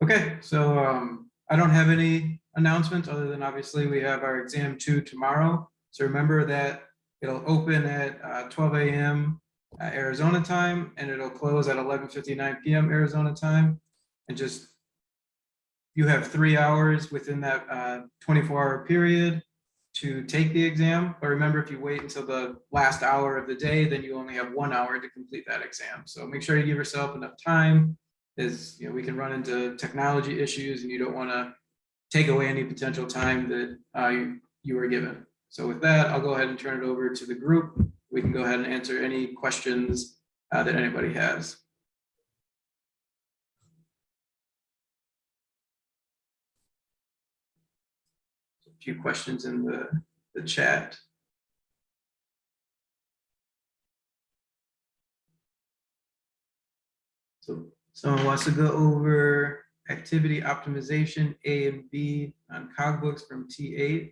Okay, so I don't have any announcements other than obviously we have our exam 2 tomorrow. So remember that it'll open at 12 a.m. Arizona time, and it'll close at 11:59 p.m. Arizona time. And just, you have 3 hours within that 24-hour period to take the exam. But remember, if you wait until the last hour of the day, then you only have 1 hour to complete that exam. So make sure you give yourself enough time, as we can run into technology issues and you don't want to take away any potential time that you were given. So with that, I'll go ahead and turn it over to the group. We can go ahead and answer any questions that anybody has. A few questions in the chat. So someone wants to go over activity optimization A and B on CogBooks from T8.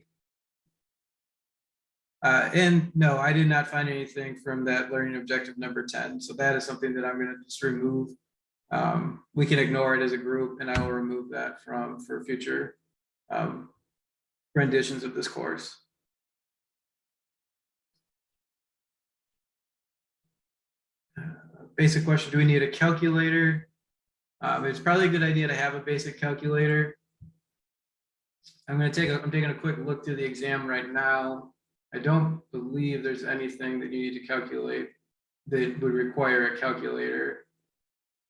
And no, I did not find anything from that learning objective number 10. So that is something that I'm going to just remove. We can ignore it as a group, and I will remove that for future renditions of this course. Basic question, do we need a calculator? It's probably a good idea to have a basic calculator. I'm taking a quick look through the exam right now. I don't believe there's anything that you need to calculate that would require a calculator.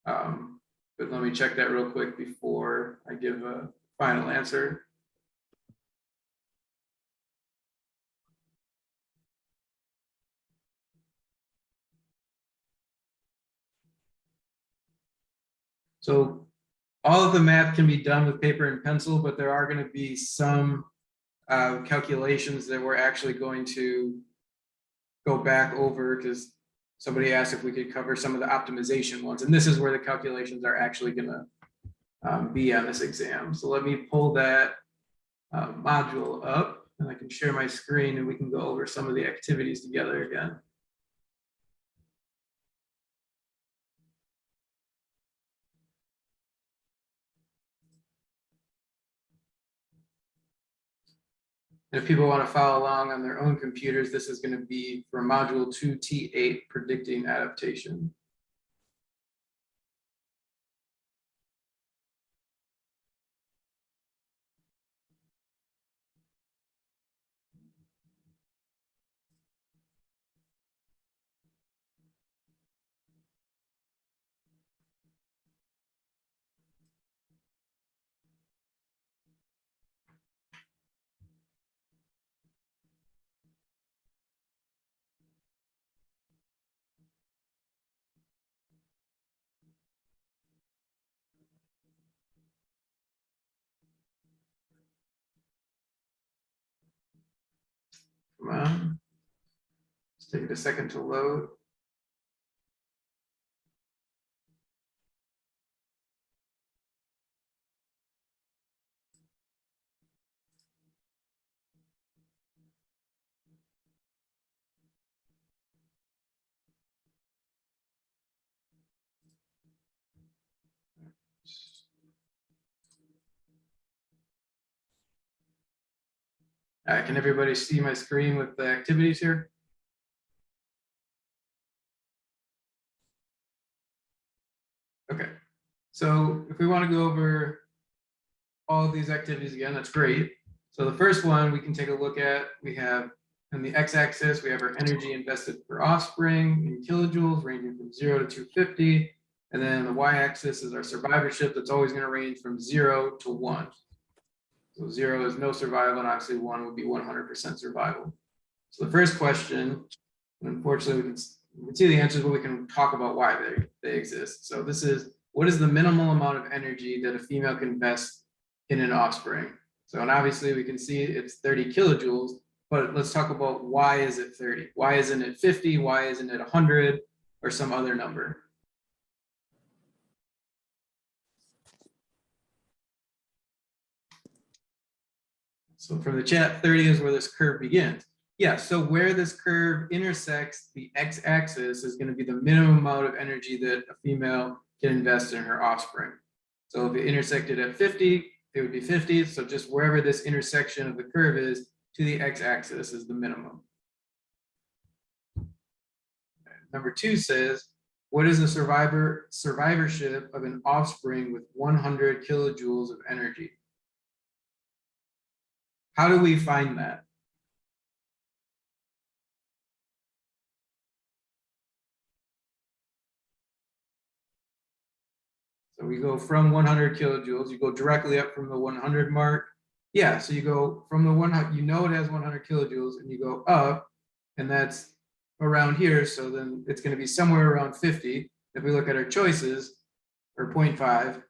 But let me check that real quick before I give a final answer. So all of the math can be done with paper and pencil, but there are going to be some calculations that we're actually going to go back over, because somebody asked if we could cover some of the optimization ones, and this is where the calculations are actually going to be on this exam. So let me pull that module up, and I can share my screen and we can go over some of the activities together again. And if people want to follow along on their own computers, this is going to be for module 2 T8, predicting adaptation. Come on. Let's take it a second to load. Can everybody see my screen with the activities here? Okay, so if we want to go over all of these activities again, that's great. So the first one we can take a look at, we have on the x-axis, we have our energy invested per offspring in kilojoules, ranging from 0 to 250. And then the y-axis is our survivorship, that's always going to range from 0 to 1. So 0 is no survival, and obviously 1 would be 100% survival. So the first question, unfortunately, we can see the answers, but we can talk about why they exist. So this is, what is the minimal amount of energy that a female can invest in an offspring? So, and obviously we can see it's 30 kilojoules, but let's talk about why is it 30? Why isn't it 50? Why isn't it 100 or some other number? So from the chat, 30 is where this curve begins. Yeah, so where this curve intersects the x-axis is going to be the minimum amount of energy that a female can invest in her offspring. So if it intersected at 50, it would be 50. So just wherever this intersection of the curve is to the x-axis is the minimum. Number 2 says, what is the survivorship of an offspring with 100 kilojoules of energy? How do we find that? So we go from 100 kilojoules, you go directly up from the 100 mark. Yeah, so you go from the 100, you know it has 100 kilojoules, and you go up, and that's around here. So then it's going to be somewhere around 50. If we look at our choices, or 0.5,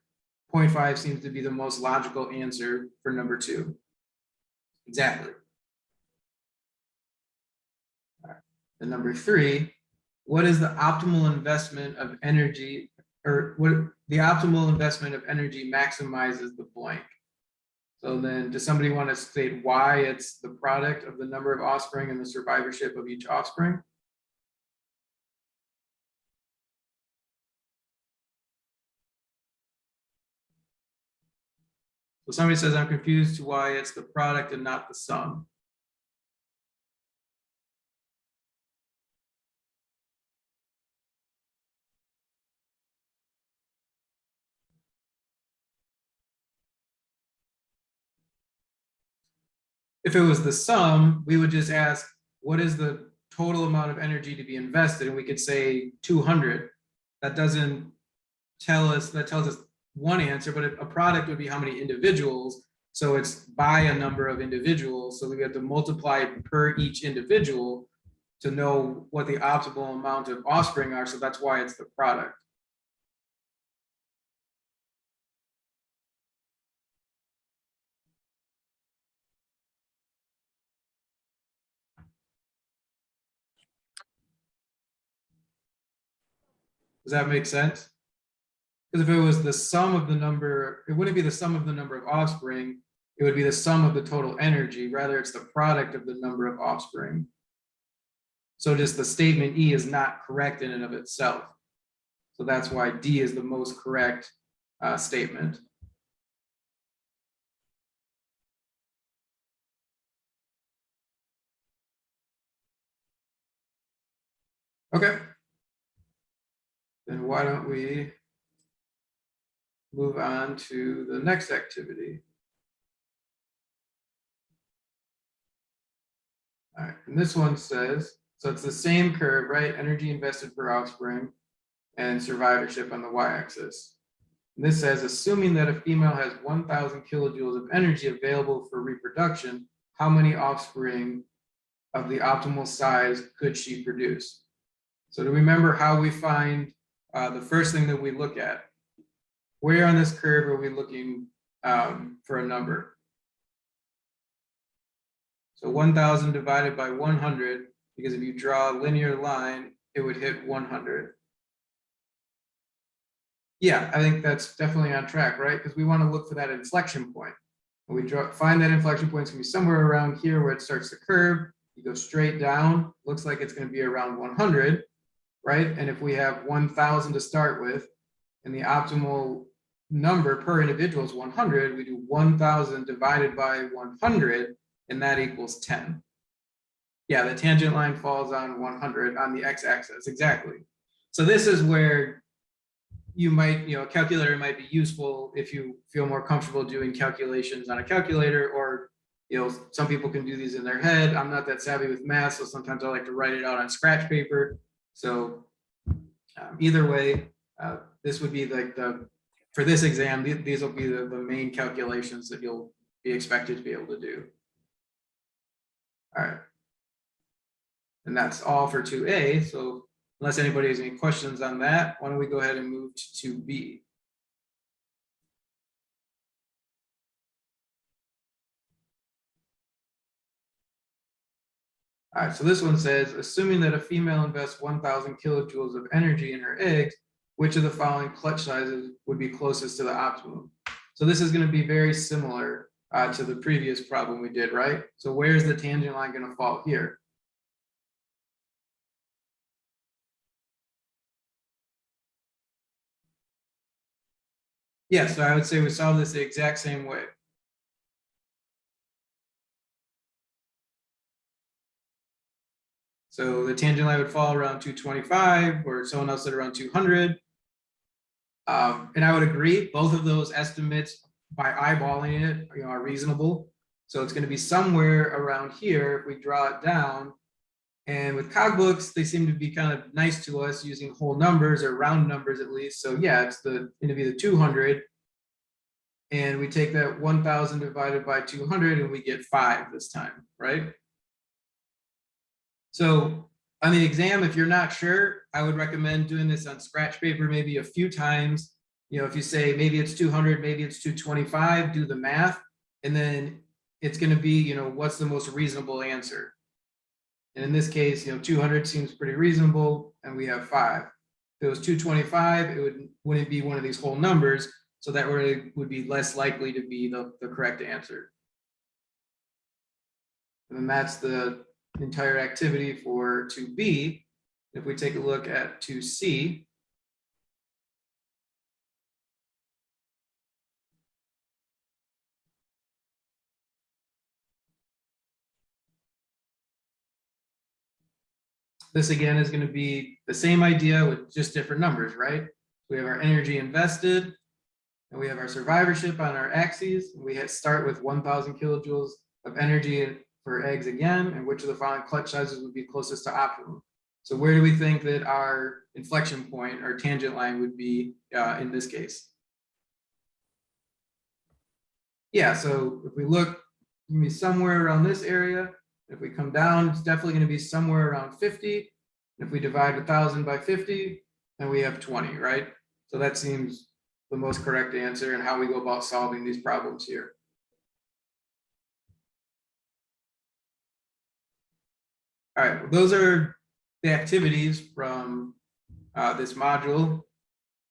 0.5 seems to be the most logical answer for number 2. Exactly. And number 3, what is the optimal investment of energy, or what the optimal investment of energy maximizes the blank? So then does somebody want to state why it's the product of the number of offspring and the survivorship of each offspring? So somebody says, I'm confused to why it's the product and not the sum. If it was the sum, we would just ask, what is the total amount of energy to be invested? And we could say 200. That doesn't tell us, that tells us one answer, but a product would be how many individuals. So it's by a number of individuals. So we have to multiply per each individual to know what the optimal amount of offspring are. So that's why it's the product. Does that make sense? Because if it was the sum of the number, it wouldn't be the sum of the number of offspring. It would be the sum of the total energy. Rather, it's the product of the number of offspring. So just the statement E is not correct in and of itself. So that's why D is the most correct statement. Okay. Then why don't we move on to the next activity? All right, and this one says, so it's the same curve, right? Energy invested per offspring and survivorship on the y-axis. And this says, assuming that a female has 1,000 kilojoules of energy available for reproduction, how many offspring of the optimal size could she produce? So to remember how we find the first thing that we look at, where on this curve are we looking for a number? So 1,000 divided by 100, because if you draw a linear line, it would hit 100. Yeah, I think that's definitely on track, right? Because we want to look for that inflection point. When we find that inflection point, it's going to be somewhere around here where it starts to curve. You go straight down, looks like it's going to be around 100, right? And if we have 1,000 to start with, and the optimal number per individual is 100, we do 1,000 divided by 100, and that equals 10. Yeah, the tangent line falls on 100 on the x-axis, exactly. So this is where you might, a calculator might be useful if you feel more comfortable doing calculations on a calculator, or, some people can do these in their head. I'm not that savvy with math, so sometimes I like to write it out on scratch paper. So either way, this would be like for this exam, these will be the main calculations that you'll be expected to be able to do. All right. And that's all for 2A. So unless anybody has any questions on that, why don't we go ahead and move to 2B. All right, so this one says, assuming that a female invests 1,000 kilojoules of energy in her eggs, which of the following clutch sizes would be closest to the optimum? So this is going to be very similar to the previous problem we did, right? So where's the tangent line going to fall here? Yeah, so I would say we solve this the exact same way. So the tangent line would fall around 225, or someone else said around 200. And I would agree, both of those estimates by eyeballing it, are reasonable. So it's going to be somewhere around here if we draw it down. And with cogbooks, they seem to be kind of nice to us using whole numbers or round numbers at least. So yeah, it's going to be the 200. And we take that 1,000 divided by 200 and we get 5 this time, right? So on the exam, if you're not sure, I would recommend doing this on scratch paper maybe a few times. If you say maybe it's 200, maybe it's 225, do the math, and then it's going to be, what's the most reasonable answer? And in this case, 200 seems pretty reasonable, and we have 5. If it was 225, wouldn't be one of these whole numbers, so that really would be less likely to be the correct answer. And then that's the entire activity for 2B. If we take a look at 2C, this again is going to be the same idea with just different numbers, right? We have our energy invested, and we have our survivorship on our axes. And we start with 1,000 kilojoules of energy for eggs again, and which of the following clutch sizes would be closest to optimum? So where do we think that our inflection point, our tangent line would be in this case? Yeah, so if we look, it's going to be somewhere around this area. If we come down, it's definitely going to be somewhere around 50. If we divide 1,000 by 50, then we have 20, right? So that seems the most correct answer and how we go about solving these problems here. All right, well, those are the activities from this module.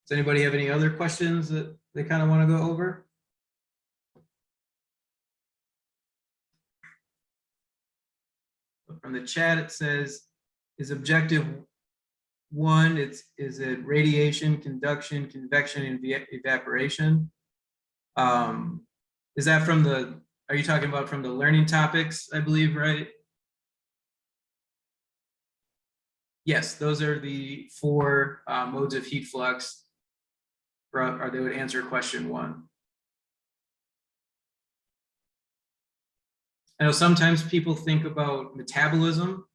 Does anybody have any other questions that they kind of want to go over? From the chat, it says, is objective 1, is it radiation, conduction, convection, and evaporation? Is that from are you talking about from the learning topics, I believe, right? Yes, those are the 4 modes of heat flux, or they would answer question 1. I know sometimes people think about metabolism,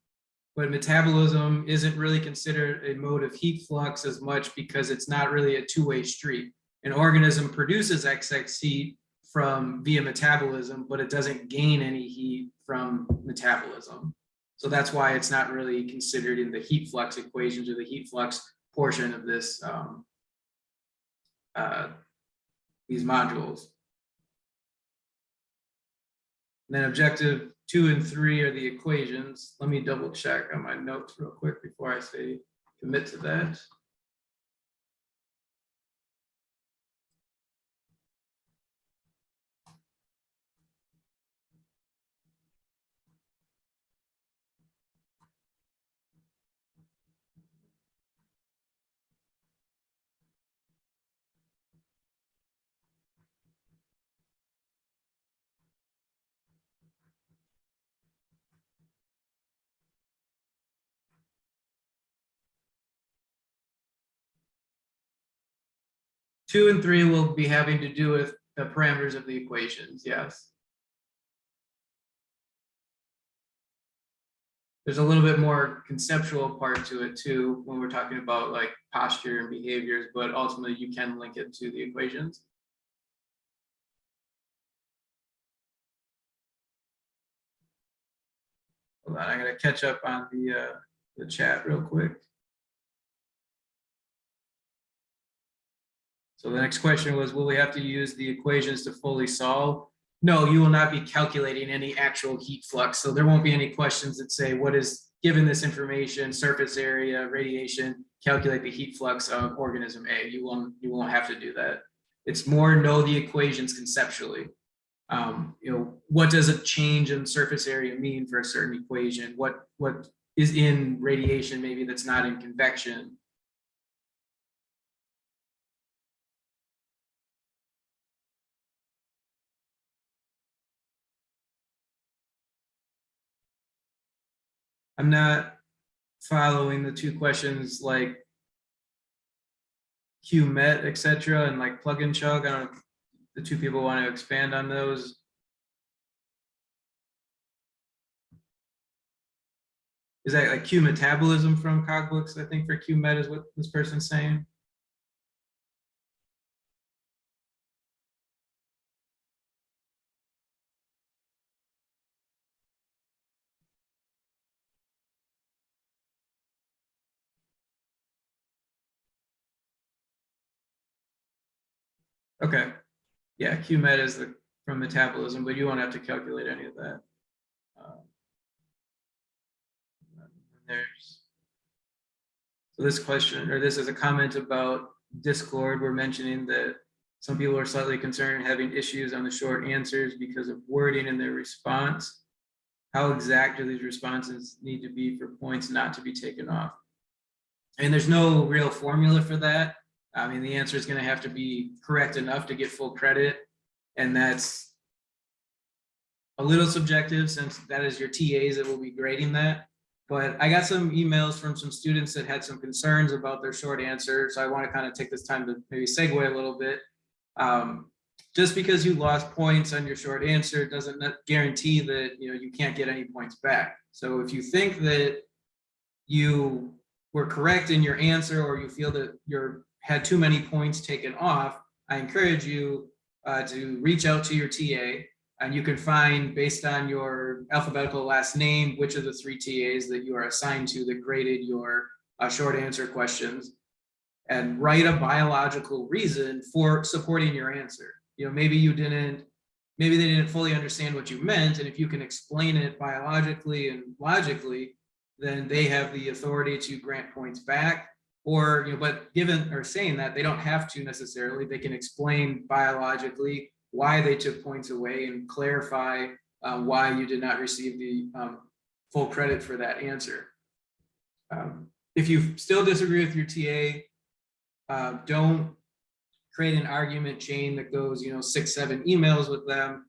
but metabolism isn't really considered a mode of heat flux as much because it's not really a two-way street. An organism produces excess heat via metabolism, but it doesn't gain any heat from metabolism. So that's why it's not really considered in the heat flux equations or the heat flux portion of this these modules. And then objective 2 and 3 are the equations. Let me double check on my notes real quick before I say commit to that. Two and 3 will be having to do with the parameters of the equations, yes. There's a little bit more conceptual part to it too when we're talking about like posture and behaviors, but ultimately you can link it to the equations. Hold on, I'm gonna catch up on the chat real quick. So the next question was, will we have to use the equations to fully solve? No, you will not be calculating any actual heat flux. So there won't be any questions that say, what is, given this information, surface area, radiation, calculate the heat flux of organism A. You won't have to do that. It's more know the equations conceptually. What does a change in surface area mean for a certain equation? What is in radiation maybe that's not in convection? I'm not following the two questions like QMet, etc., and like plug and chug. I don't know if the two people want to expand on those. Is that like Q metabolism from Cogbooks? I think for QMet is what this person's saying. Okay. Yeah, QMet is the from metabolism, but you won't have to calculate any of that. There's so this question, or this is a comment about Discord. We're mentioning that some people are slightly concerned having issues on the short answers because of wording in their response. How exact do these responses need to be for points not to be taken off? And there's no real formula for that. I mean, the answer is going to have to be correct enough to get full credit. And that's a little subjective since that is your TAs that will be grading that. But I got some emails from some students that had some concerns about their short answer. So I want to kind of take this time to maybe segue a little bit. Just because you lost points on your short answer doesn't guarantee that you can't get any points back. So if you think that you were correct in your answer, or you feel that you had too many points taken off, I encourage you to reach out to your TA, and you can find, based on your alphabetical last name, which of the 3 TAs that you are assigned to that graded your short answer questions, and write a biological reason for supporting your answer. Maybe they didn't fully understand what you meant, and if you can explain it biologically and logically, then they have the authority to grant points back. Or, but given or saying that, they don't have to necessarily. They can explain biologically why they took points away and clarify why you did not receive the full credit for that answer. If you still disagree with your TA, don't create an argument chain that goes 6-7 emails with them.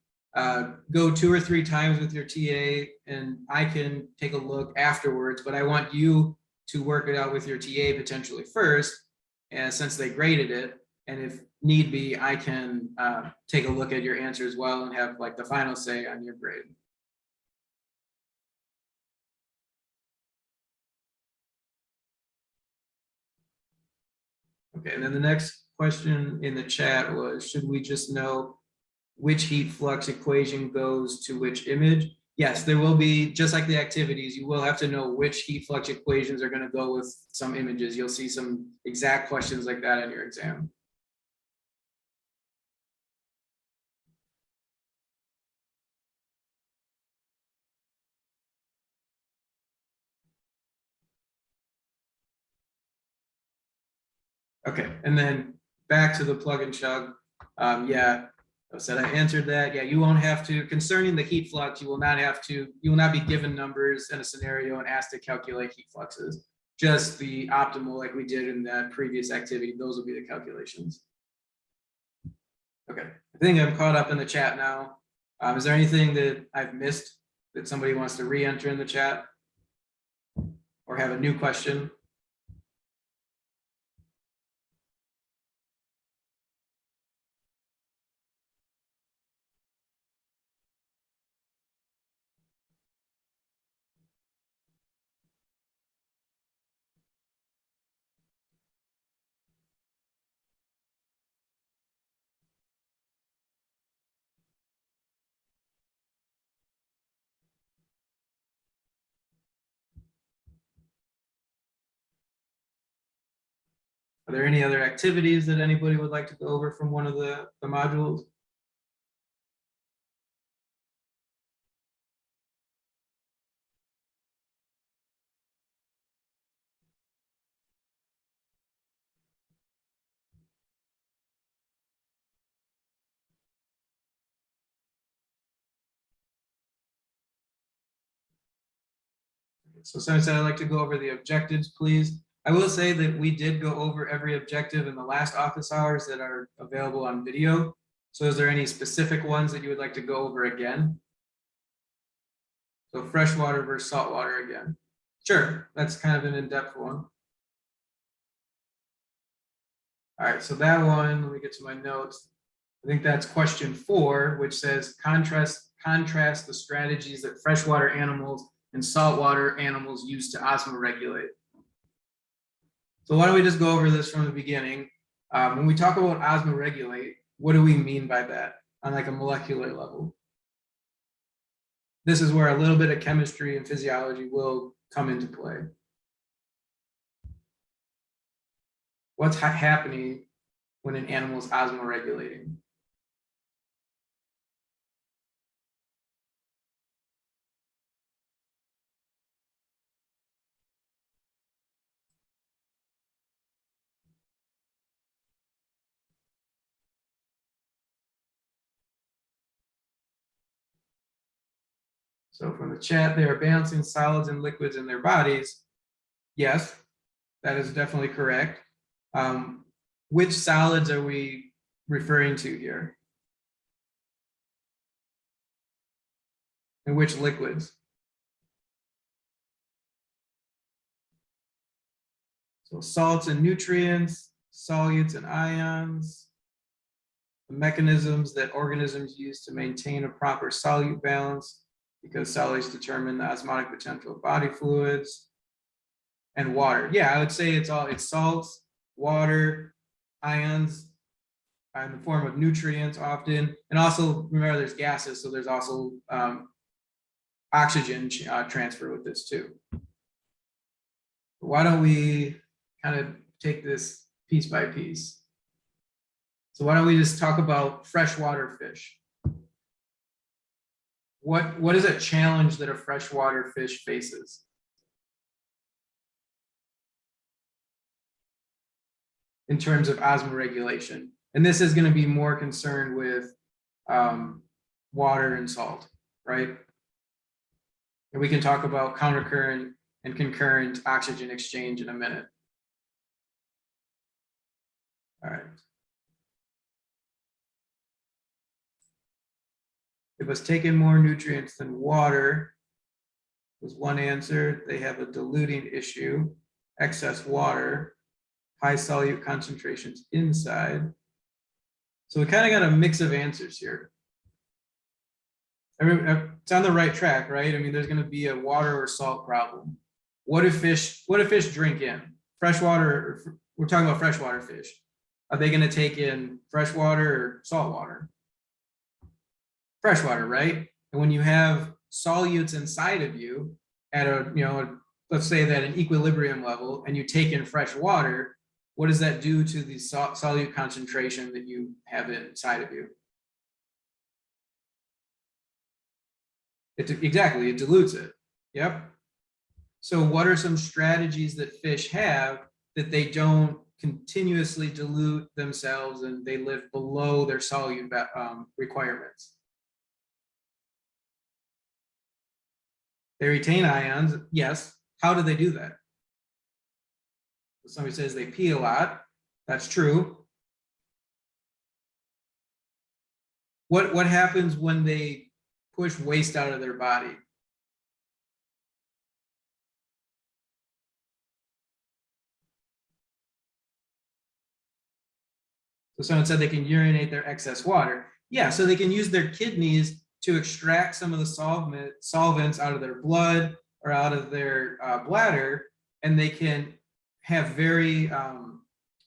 Go 2 or 3 times with your TA, and I can take a look afterwards, but I want you to work it out with your TA potentially first, and since they graded it, and if need be, I can take a look at your answer as well and have like the final say on your grade. Okay, and then the next question in the chat was, should we just know which heat flux equation goes to which image? Yes, there will be, just like the activities, you will have to know which heat flux equations are going to go with some images. You'll see some exact questions like that in your exam. Okay, and then back to the plug and chug. Yeah, I said I answered that. Yeah, you won't have to, concerning the heat flux, you will not be given numbers in a scenario and asked to calculate heat fluxes. Just the optimal, like we did in that previous activity, those will be the calculations. Okay, I think I'm caught up in the chat now. Is there anything that I've missed that somebody wants to re-enter in the chat or have a new question? Are there any other activities that anybody would like to go over from one of the modules? So since I'd like to go over the objectives, please. I will say that we did go over every objective in the last office hours that are available on video. So is there any specific ones that you would like to go over again? So freshwater versus saltwater again. Sure, that's kind of an in-depth one. All right, so that one, let me get to my notes. I think that's question 4, which says contrast the strategies that freshwater animals and saltwater animals use to osmoregulate. So why don't we just go over this from the beginning? When we talk about osmoregulate, what do we mean by that on like a molecular level? This is where a little bit of chemistry and physiology will come into play. What's happening when an animal is osmoregulating? So from the chat, they are balancing solids and liquids in their bodies. Yes, that is definitely correct. Which solids are we referring to here? And which liquids? So salts and nutrients, solutes and ions, the mechanisms that organisms use to maintain a proper solute balance, because solutes determine the osmotic potential of body fluids, and water. Yeah, I would say it's salts, water, ions in the form of nutrients often, and also remember there's gases, so there's also oxygen transfer with this too. Why don't we kind of take this piece by piece? So why don't we just talk about freshwater fish? What is a challenge that a freshwater fish faces? In terms of osmoregulation. And this is going to be more concerned with water and salt, right? And we can talk about countercurrent and concurrent oxygen exchange in a minute. All right. It was taking more nutrients than water was one answer. They have a diluting issue, excess water, high solute concentrations inside. So we kind of got a mix of answers here. It's on the right track, right? I mean, there's going to be a water or salt problem. What if fish drink in? Freshwater, we're talking about freshwater fish. Are they going to take in freshwater or salt water? Freshwater, right? And when you have solutes inside of you at let's say that an equilibrium level, and you take in fresh water, what does that do to the solute concentration that you have inside of you? Exactly, it dilutes it. Yep. So what are some strategies that fish have that they don't continuously dilute themselves and they live below their solute requirements? They retain ions, yes. How do they do that? Somebody says they pee a lot. That's true. What happens when they push waste out of their body? So someone said they can urinate their excess water. Yeah, so they can use their kidneys to extract some of the solvents out of their blood or out of their bladder, and they can have very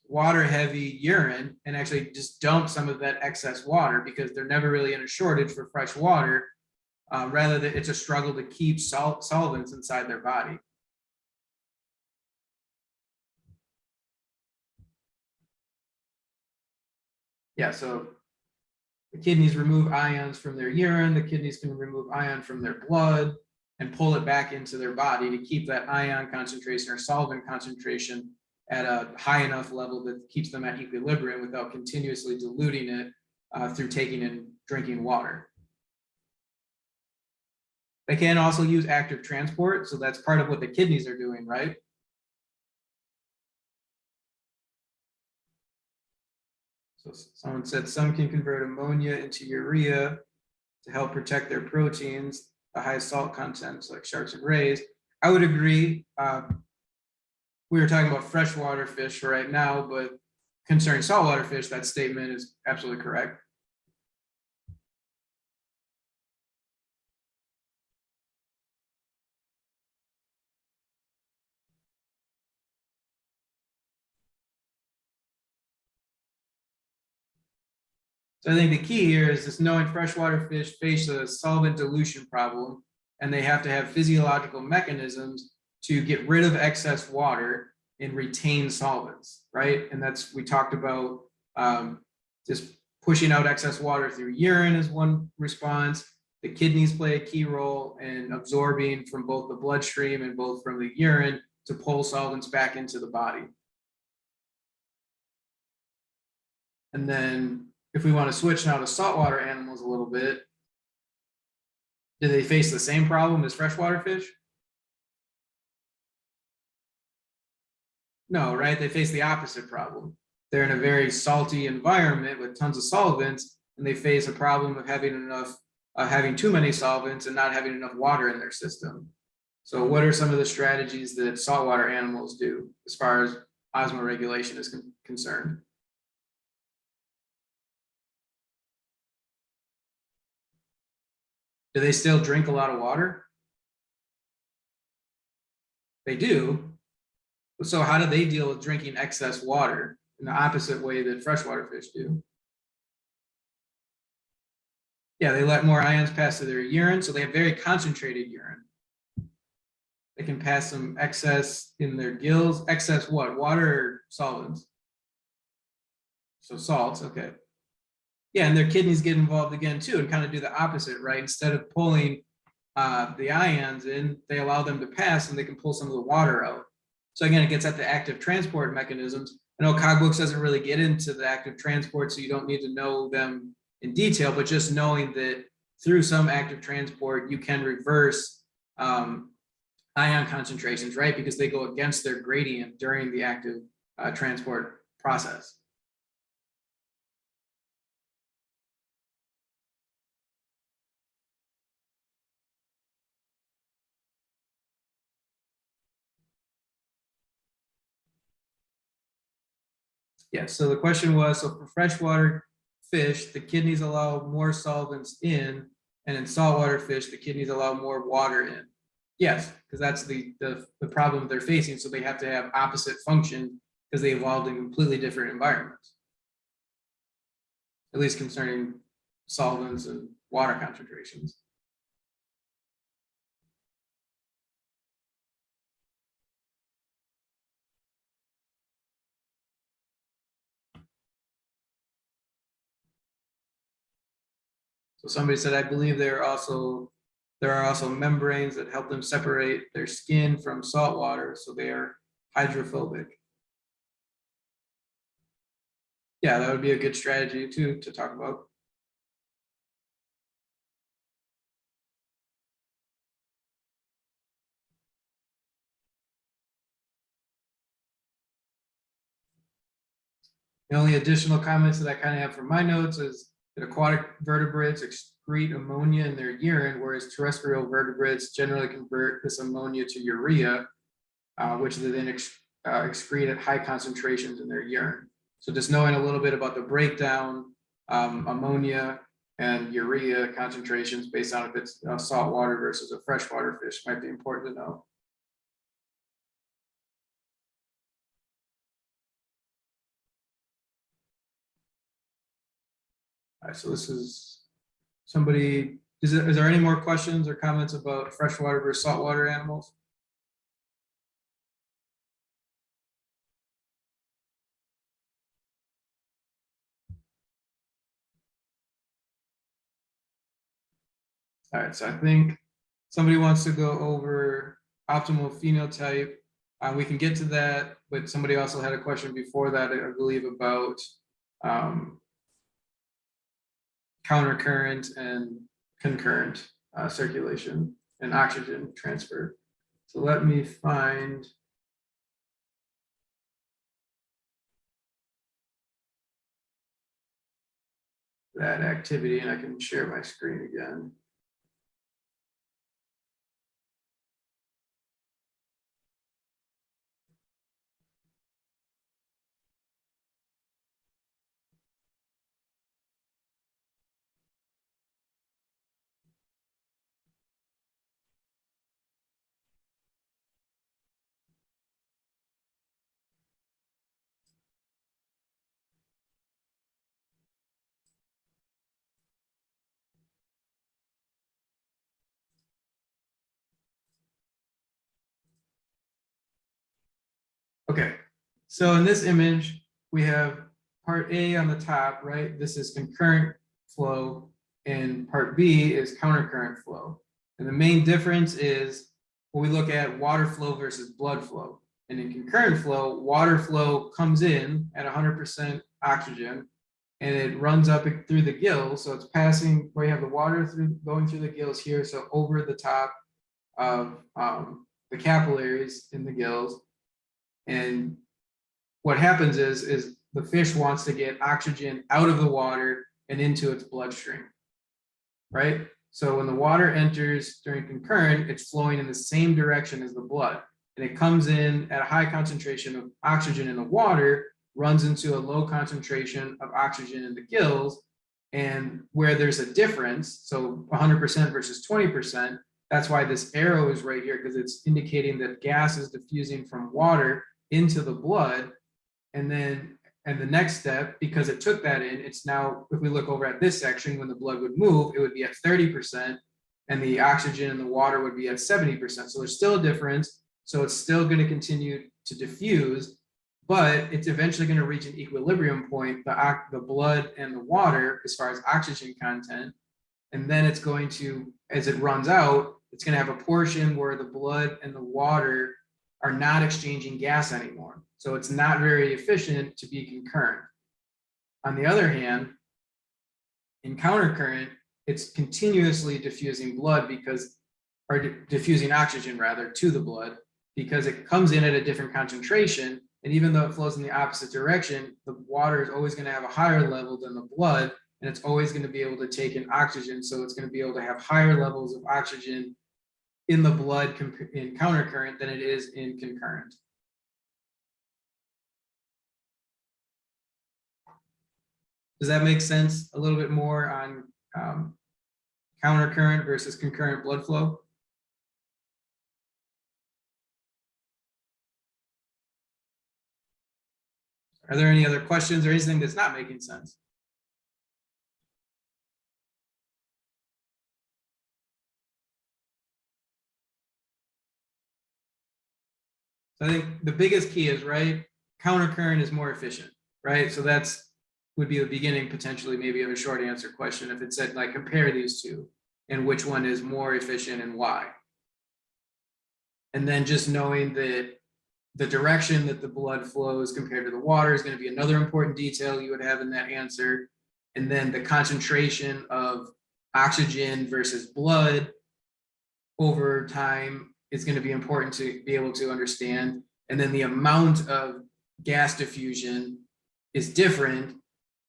water heavy urine and actually just dump some of that excess water because they're never really in a shortage for fresh water. Rather than it's a struggle to keep solvents inside their body. Yeah, so the kidneys remove ions from their urine, the kidneys can remove ion from their blood and pull it back into their body to keep that ion concentration or solvent concentration at a high enough level that keeps them at equilibrium without continuously diluting it through taking and drinking water. They can also use active transport, so that's part of what the kidneys are doing, right? So someone said some can convert ammonia into urea to help protect their proteins, the high salt contents like sharks and rays. I would agree. We were talking about freshwater fish right now, but concerning saltwater fish, that statement is absolutely correct. So I think the key here is just knowing freshwater fish face a solvent dilution problem, and they have to have physiological mechanisms to get rid of excess water and retain solvents, right? And that's, we talked about just pushing out excess water through urine is one response. The kidneys play a key role in absorbing from both the bloodstream and both from the urine to pull solvents back into the body. And then if we want to switch now to saltwater animals a little bit, do they face the same problem as freshwater fish? No, right? They face the opposite problem. They're in a very salty environment with tons of solvents, and they face a problem of having too many solvents and not having enough water in their system. So what are some of the strategies that saltwater animals do as far as osmoregulation is concerned? Do they still drink a lot of water? They do. So how do they deal with drinking excess water in the opposite way that freshwater fish do? Yeah, they let more ions pass to their urine, so they have very concentrated urine. They can pass some excess in their gills. Excess what? Water or solvents? So salts, okay. Yeah, and their kidneys get involved again too and kind of do the opposite, right? Instead of pulling the ions in, they allow them to pass and they can pull some of the water out. So again, it gets at the active transport mechanisms. I know Cogbooks doesn't really get into the active transport, so you don't need to know them in detail, but just knowing that through some active transport, you can reverse ion concentrations, right? Because they go against their gradient during the active transport process. Yeah, so the question was, so for freshwater fish, the kidneys allow more solvents in, and in saltwater fish, the kidneys allow more water in. Yes, because that's the problem they're facing. So they have to have opposite function because they evolved in completely different environments, at least concerning solvents and water concentrations. So somebody said, I believe there are also membranes that help them separate their skin from salt water, so they are hydrophobic. Yeah, that would be a good strategy too to talk about. The only additional comments that I kind of have from my notes is that aquatic vertebrates excrete ammonia in their urine, whereas terrestrial vertebrates generally convert this ammonia to urea, which they then excrete at high concentrations in their urine. So just knowing a little bit about the breakdown, ammonia and urea concentrations based on if it's salt water versus a freshwater fish might be important to know. All right, so this is somebody, is there any more questions or comments about freshwater versus saltwater animals? All right, so I think somebody wants to go over optimal phenotype. We can get to that, but somebody also had a question before that, I believe, about countercurrent and concurrent circulation and oxygen transfer. So let me find that activity and I can share my screen again. Okay, so in this image, we have part A on the top, right? This is concurrent flow, and part B is countercurrent flow. And the main difference is when we look at water flow versus blood flow. And in concurrent flow, water flow comes in at 100% oxygen, and it runs up through the gills. So it's passing, where you have the water going through the gills here, so over the top of the capillaries in the gills. And what happens is the fish wants to get oxygen out of the water and into its bloodstream, right? So when the water enters during concurrent, it's flowing in the same direction as the blood. And it comes in at a high concentration of oxygen in the water, runs into a low concentration of oxygen in the gills. And where there's a difference, so 100% versus 20%, that's why this arrow is right here, because it's indicating that gas is diffusing from water into the blood. And then, and the next step, because it took that in, it's now, if we look over at this section, when the blood would move, it would be at 30%, and the oxygen in the water would be at 70%. So there's still a difference. So it's still going to continue to diffuse, but it's eventually going to reach an equilibrium point, the blood and the water, as far as oxygen content. And then it's going to, as it runs out, it's going to have a portion where the blood and the water are not exchanging gas anymore. So it's not very efficient to be concurrent. On the other hand, in countercurrent, it's continuously diffusing blood because, or diffusing oxygen rather, to the blood, because it comes in at a different concentration. And even though it flows in the opposite direction, the water is always going to have a higher level than the blood, and it's always going to be able to take in oxygen. So it's going to be able to have higher levels of oxygen in the blood in countercurrent than it is in concurrent. Does that make sense a little bit more on countercurrent versus concurrent blood flow? Are there any other questions or anything that's not making sense? So I think the biggest key is, right, countercurrent is more efficient, right? So that's would be the beginning potentially maybe of a short answer question if it said like compare these two and which one is more efficient and why. And then just knowing that the direction that the blood flows compared to the water is going to be another important detail you would have in that answer. And then the concentration of oxygen versus blood over time is going to be important to be able to understand. And then the amount of gas diffusion is different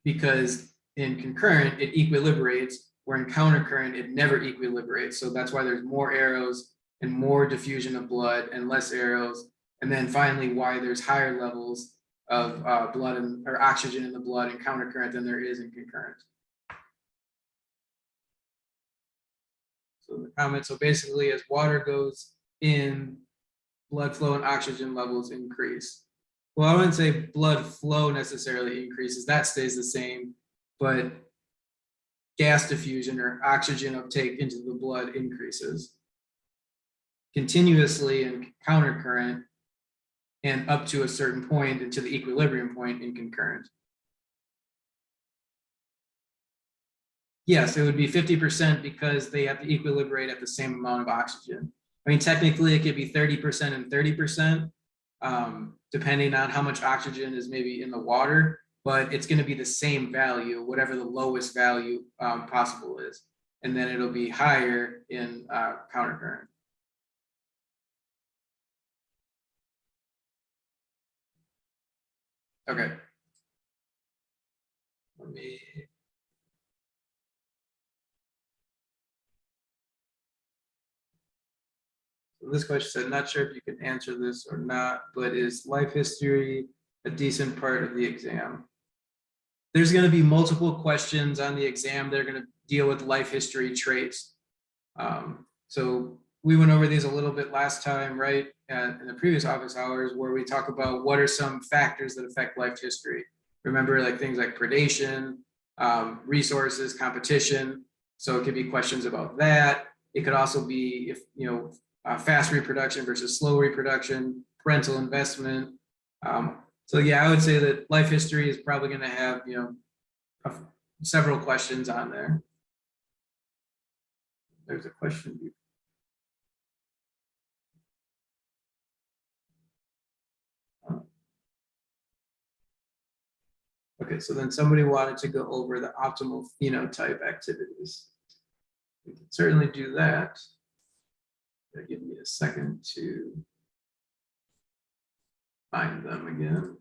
because in concurrent, it equilibrates, where in countercurrent, it never equilibrates. So that's why there's more arrows and more diffusion of blood and less arrows. And then finally, why there's higher levels of blood or oxygen in the blood in countercurrent than there is in concurrent. So the comment, so basically as water goes in, blood flow and oxygen levels increase. Well, I wouldn't say blood flow necessarily increases, that stays the same, but gas diffusion or oxygen uptake into the blood increases continuously in countercurrent and up to a certain point into the equilibrium point in concurrent. Yes, it would be 50% because they have to equilibrate at the same amount of oxygen. I mean, technically it could be 30% and 30%, depending on how much oxygen is maybe in the water, but it's going to be the same value, whatever the lowest value possible is. And then it'll be higher in countercurrent. Okay. Let me. This question said, not sure if you can answer this or not, but is life history a decent part of the exam? There's going to be multiple questions on the exam that are going to deal with life history traits. So we went over these a little bit last time, right, in the previous office hours, where we talk about what are some factors that affect life history. Remember, like things like predation, resources, competition. So it could be questions about that. It could also be if, you know, fast reproduction versus slow reproduction, parental investment, So yeah, I would say that life history is probably going to have, several questions on there. There's a question. Okay, so then somebody wanted to go over the optimal phenotype activities. We can certainly do that. Give me a second to find them again.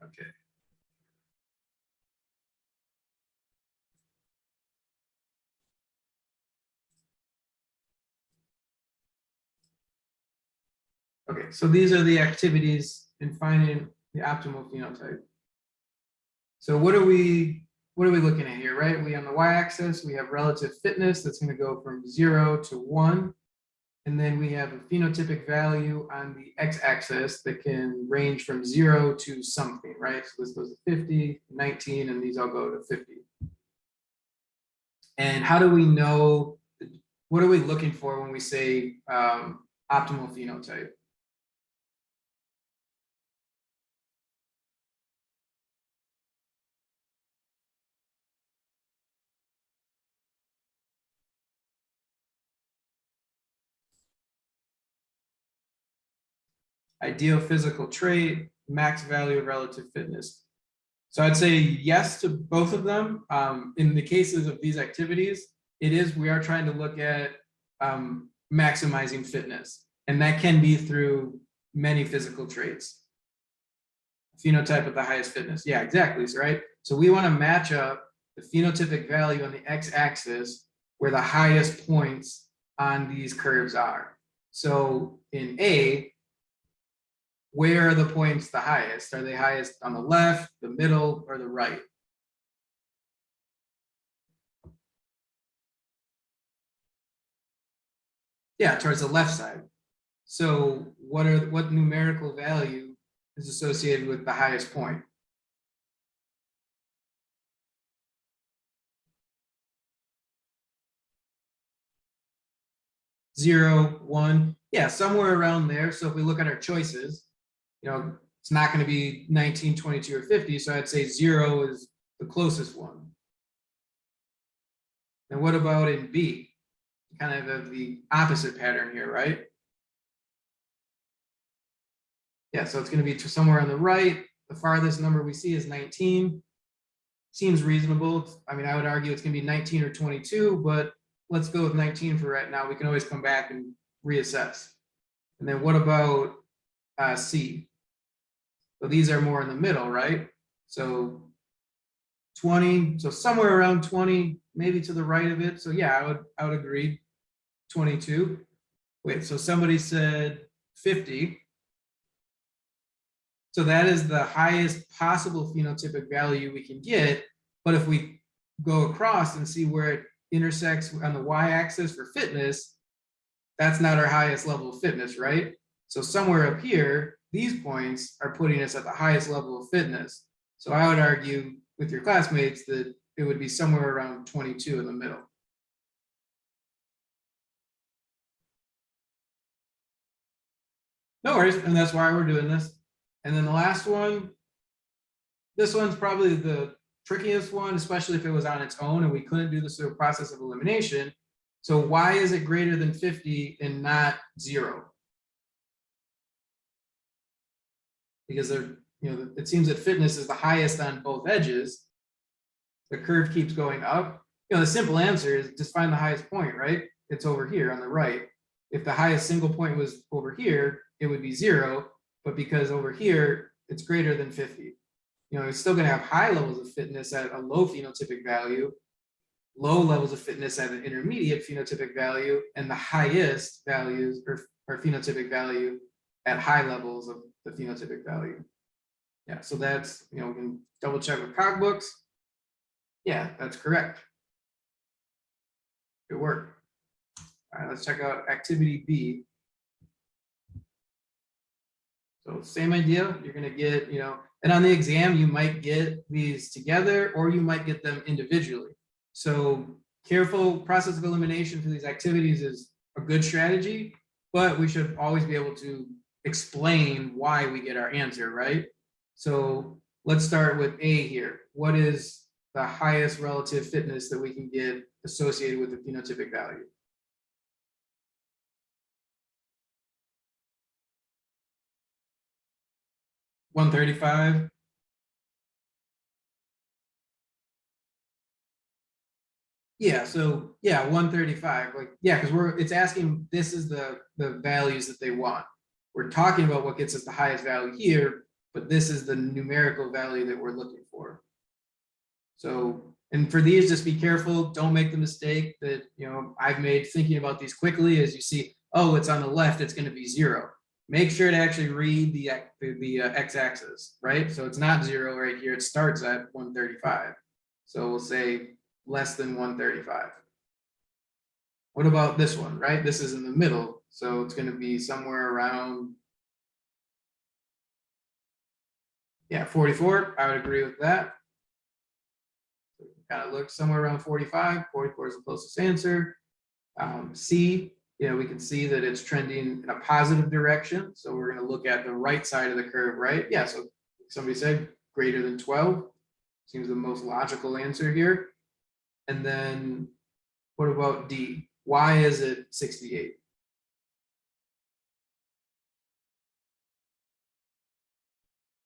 Okay. Okay, so these are the activities in finding the optimal phenotype. So what are we looking at here, right? We on the y-axis, we have relative fitness that's going to go from 0 to 1. And then we have a phenotypic value on the x-axis that can range from 0 to something, right? So this goes to 50, 19, and these all go to 50. And how do we know, what are we looking for when we say optimal phenotype? Ideal physical trait, max value of relative fitness. So I'd say yes to both of them. In the cases of these activities, we are trying to look at maximizing fitness, and that can be through many physical traits. Phenotype of the highest fitness. Yeah, exactly. So, right. So we want to match up the phenotypic value on the x-axis where the highest points on these curves are. So in A, where are the points the highest? Are they highest on the left, the middle, or the right? Yeah, towards the left side. So what numerical value is associated with the highest point? 0, 1, yeah, somewhere around there. So if we look at our choices, it's not going to be 19, 22, or 50. So I'd say 0 is the closest one. And what about in B? Kind of have the opposite pattern here, right? Yeah, so it's going to be somewhere on the right. The farthest number we see is 19. Seems reasonable. I mean, I would argue it's going to be 19 or 22, but let's go with 19 for right now. We can always come back and reassess. And then what about C? So these are more in the middle, right? So 20, so somewhere around 20, maybe to the right of it. So yeah, I would agree. 22. Wait, so somebody said 50. So that is the highest possible phenotypic value we can get. But if we go across and see where it intersects on the y-axis for fitness, that's not our highest level of fitness, right? So somewhere up here, these points are putting us at the highest level of fitness. So I would argue with your classmates that it would be somewhere around 22 in the middle. No worries, and that's why we're doing this. And then the last one, this one's probably the trickiest one, especially if it was on its own and we couldn't do this through a process of elimination. So why is it greater than 50 and not 0? Because it seems that fitness is the highest on both edges. The curve keeps going up. The simple answer is just find the highest point, right? It's over here on the right. if the highest single point was over here, it would be 0, but because over here, it's greater than 50. You know, it's still going to have high levels of fitness at a low phenotypic value, low levels of fitness at an intermediate phenotypic value, and the highest values or phenotypic value at high levels of the phenotypic value. Yeah, so that's, you know, we can double check with cogbooks. Yeah, that's correct. Good work. All right, let's check out activity B. So same idea, you're gonna get, you know, and on the exam, you might get these together or you might get them individually. So careful process of elimination for these activities is a good strategy, but we should always be able to explain why we get our answer, right? So let's start with A here. What is the highest relative fitness that we can get associated with the phenotypic value? $135. Yeah, so yeah, 135. Like, yeah, because it's asking, this is the values that they want. We're talking about what gets us the highest value here, but this is the numerical value that we're looking for. So, and for these, just be careful. Don't make the mistake that, you know, I've made thinking about these quickly. As you see, oh, it's on the left, it's going to be 0. Make sure to actually read the x-axis, right? So it's not 0 right here. It starts at 135. So we'll say less than 135. What about this one, right? This is in the middle. So it's going to be somewhere around, yeah, 44. I would agree with that. Kind of look somewhere around 45. 44 is the closest answer. C, you know, we can see that it's trending in a positive direction. So we're going to look at the right side of the curve, right? Yeah, so somebody said greater than 12. Seems the most logical answer here. And then what about D? Why is it 68?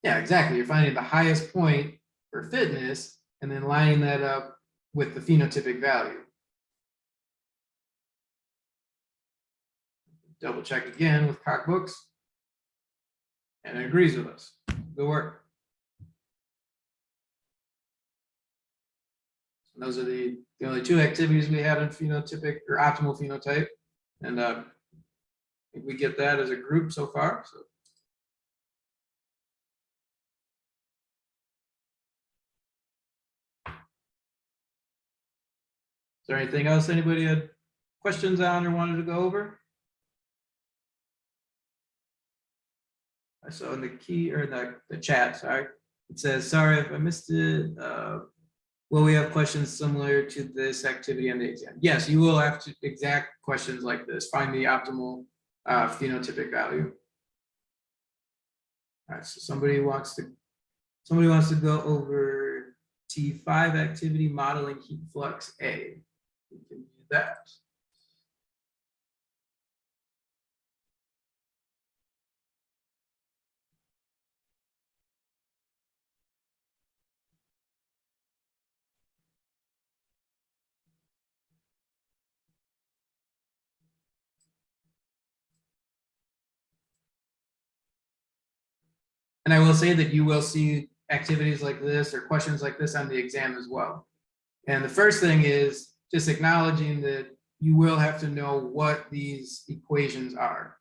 Yeah, exactly. You're finding the highest point for fitness and then lining that up with the phenotypic value. Double check again with cogbooks. And it agrees with us. Good work. And those are the only 2 activities we had in phenotypic or optimal phenotype. And I think we get that as a group so far. So. Is there anything else anybody had questions on or wanted to go over? I saw in the key or the chat, sorry, it says, sorry if I missed it. Will we have questions similar to this activity on the exam? Yes, you will have to exact questions like this. Find the optimal phenotypic value. All right, so somebody wants to go over T5 activity modeling heat flux A. We can do that. And I will say that you will see activities like this or questions like this on the exam as well. And the first thing is just acknowledging that you will have to know what these equations are.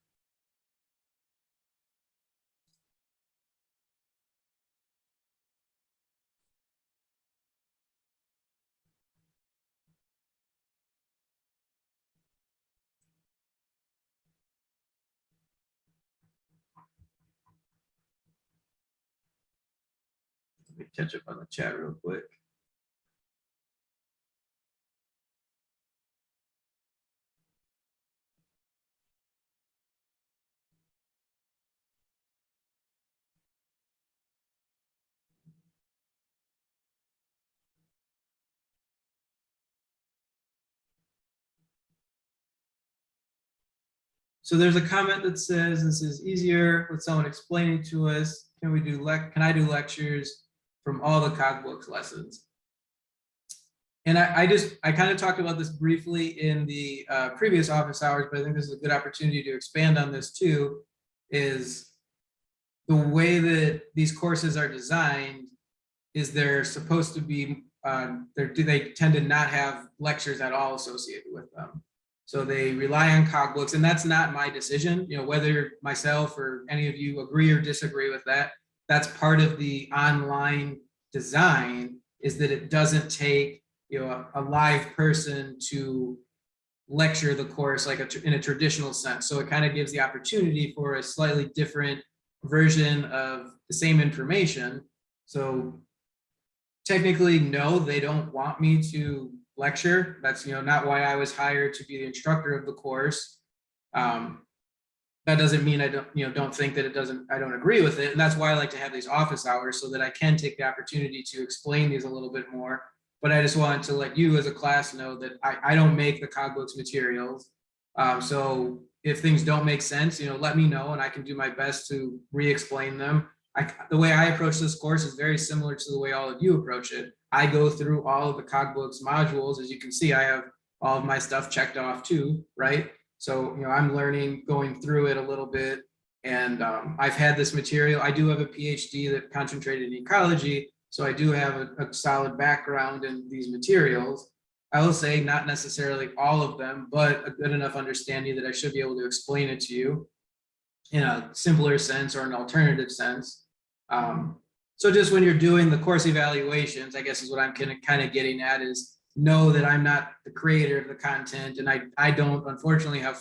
Let me catch up on the chat real quick. So there's a comment that says this is easier with someone explaining to us. Can I do lectures from all the cogbooks lessons? And I kind of talked about this briefly in the previous office hours, but I think this is a good opportunity to expand on this too, is the way that these courses are designed is they're supposed to be, they tend to not have lectures at all associated with them. So they rely on cogbooks, and that's not my decision, you know, whether myself or any of you agree or disagree with that. That's part of the online design, is that it doesn't take, you know, a live person to lecture the course like in a traditional sense. So it kind of gives the opportunity for a slightly different version of the same information. So technically, no, they don't want me to lecture. That's, you know, not why I was hired to be the instructor of the course. That doesn't mean I don't, you know, don't think that I don't agree with it. And that's why I like to have these office hours, so that I can take the opportunity to explain these a little bit more. But I just wanted to let you as a class know that I don't make the cogbooks materials. So if things don't make sense, you know, let me know and I can do my best to re-explain them. The way I approach this course is very similar to the way all of you approach it. I go through all of the cogbooks modules. As you can see, I have all of my stuff checked off too, right? So, you know, I'm learning, going through it a little bit. And I've had this material. I do have a PhD that concentrated in ecology. So I do have a solid background in these materials. I will say not necessarily all of them, but a good enough understanding that I should be able to explain it to you in a simpler sense or an alternative sense. So just when you're doing the course evaluations, I guess is what I'm kind of getting at, is know that I'm not the creator of the content, and I don't unfortunately have,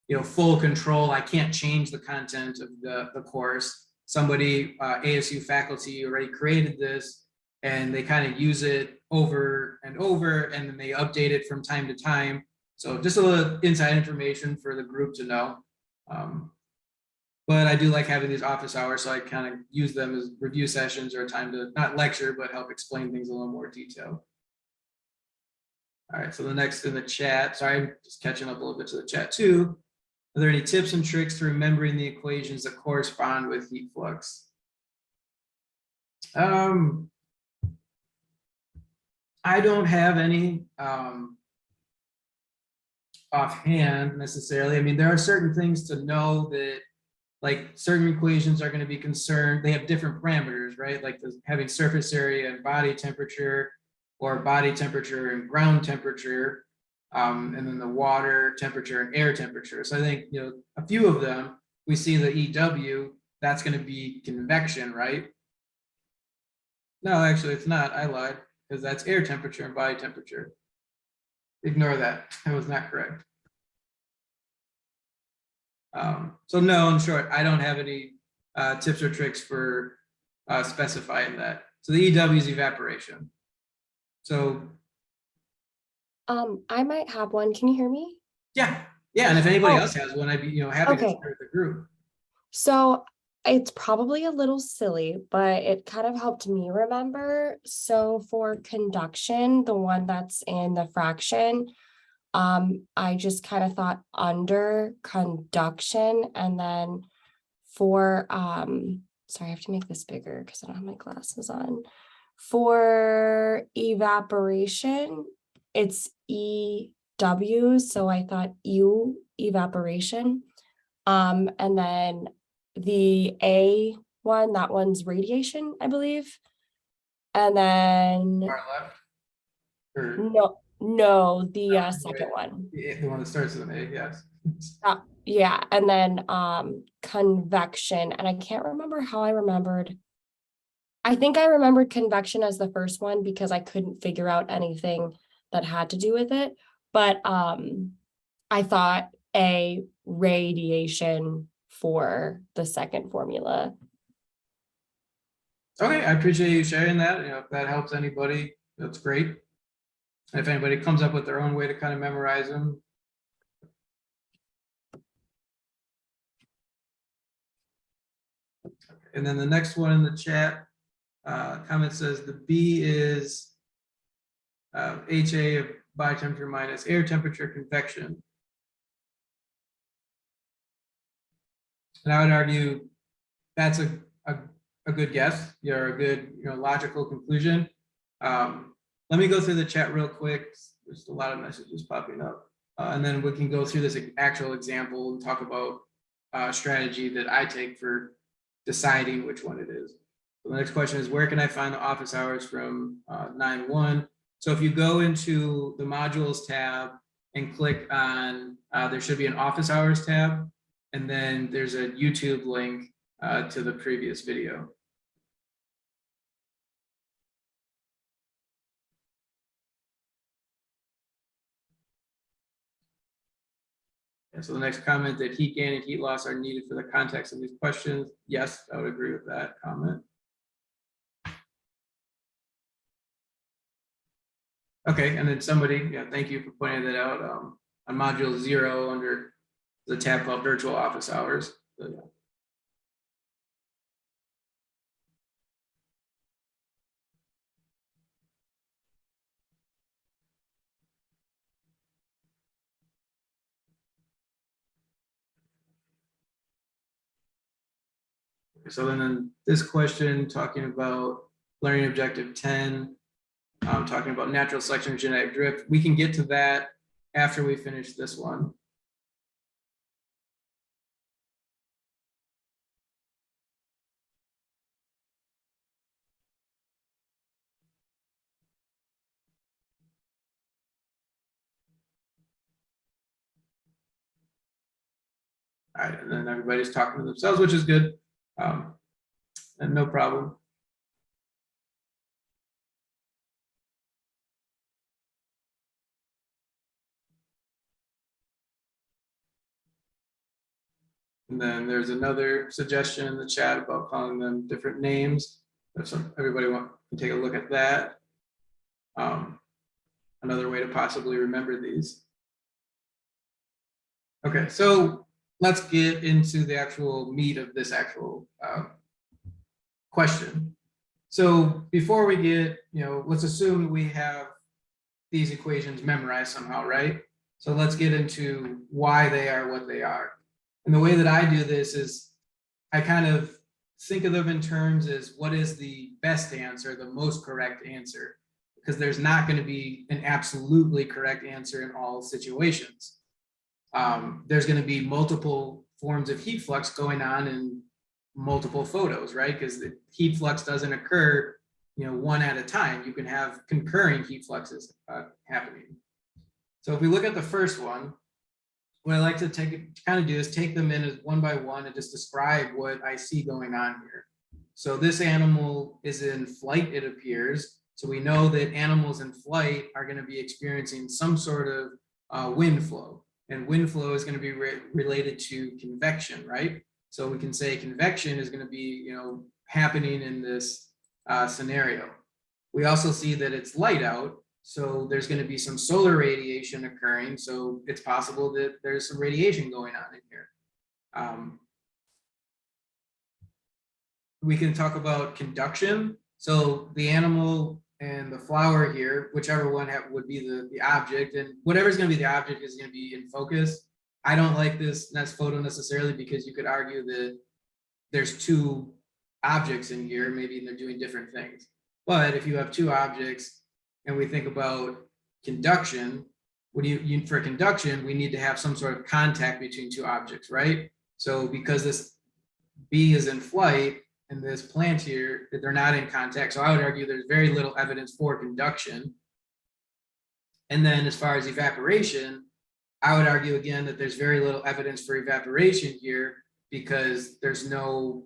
you know, full control. I can't change the content of the course. Somebody, ASU faculty, already created this, and they kind of use it over and over, and then they update it from time to time. So just a little inside information for the group to know. But I do like having these office hours, so I kind of use them as review sessions or a time to not lecture, but help explain things a little more detail. All right, so the next in the chat, sorry, I'm just catching up a little bit to the chat too. Are there any tips and tricks to remembering the equations that correspond with heat flux? I don't have any offhand necessarily. I mean, there are certain things to know, that like certain equations are going to be concerned. They have different parameters, right? Like having surface area and body temperature, or body temperature and ground temperature, and then the water temperature and air temperature. So I think, you know, a few of them, we see the EW, that's going to be convection, right? No, actually it's not. I lied, because that's air temperature and body temperature. Ignore that. That was not correct. So no, in short, I don't have any tips or tricks for specifying that. So the EW is evaporation. So I might have one. Can you hear me? yeah, and if anybody else has one, I'd be, you know, happy to share the group. So it's probably a little silly, but it kind of helped me remember. So for conduction, the one that's in the fraction, I just kind of thought under conduction, and then for sorry, I have to make this bigger because I don't have my glasses on. For evaporation, it's EW, so I thought U, evaporation. And then the A one, that one's radiation, I believe. And then Far left? Or no, the second one. the one that starts with an A, yes. Yeah, and then convection, and I can't remember how I remembered. I think I remembered convection as the first one because I couldn't figure out anything that had to do with it. But I thought a radiation for the second formula. Okay, I appreciate you sharing that. You know, if that helps anybody, that's great. And if anybody comes up with their own way to kind of memorize them. And then the next one in the chat comment says the B is HA of body temperature minus air temperature convection. And I would argue that's a good guess. You're a good, you know, logical conclusion. let me go through the chat real quick. There's a lot of messages popping up. And then we can go through this actual example and talk about strategy that I take for deciding which one it is. So the next question is, where can I find the office hours from 9/1? So if you go into the modules tab and click on, there should be an office hours tab, and then there's a YouTube link to the previous video. And so the next comment, that heat gain and heat loss are needed for the context of these questions. Yes, I would agree with that comment. Okay, and then somebody, yeah, thank you for pointing that out. On module 0 under the tab called virtual office hours. So, yeah. So then this question talking about learning objective 10, talking about natural selection and genetic drift. We can get to that after we finish this one. All right, and then everybody's talking to themselves, which is good, and no problem. And then there's another suggestion in the chat about calling them different names. If everybody can take a look at that. Another way to possibly remember these. Okay, so let's get into the actual meat of this actual question. So before we get, let's assume we have these equations memorized somehow, right? So let's get into why they are what they are. And the way that I do this is I kind of think of them in terms as what is the best answer, the most correct answer, because there's not going to be an absolutely correct answer in all situations. There's going to be multiple forms of heat flux going on in multiple photos, right? Because the heat flux doesn't occur, one at a time. You can have concurring heat fluxes happening. So if we look at the first one, what I like to kind of do is take them in as one by one and just describe what I see going on here. So this animal is in flight, it appears. So we know that animals in flight are going to be experiencing some sort of wind flow. And wind flow is going to be related to convection, right? So we can say convection is going to be, happening in this scenario. We also see that it's light out. So there's going to be some solar radiation occurring. So it's possible that there's some radiation going on in here. We can talk about conduction. So the animal and the flower here, whichever one would be the object, and whatever's going to be the object is going to be in focus. I don't like this next photo necessarily because you could argue that there's two objects in here, maybe they're doing different things. But if you have two objects and we think about conduction, for conduction, we need to have some sort of contact between two objects, right? So because this bee is in flight and this plant here, that they're not in contact. So I would argue there's very little evidence for conduction. And then as far as evaporation, I would argue again that there's very little evidence for evaporation here because there's no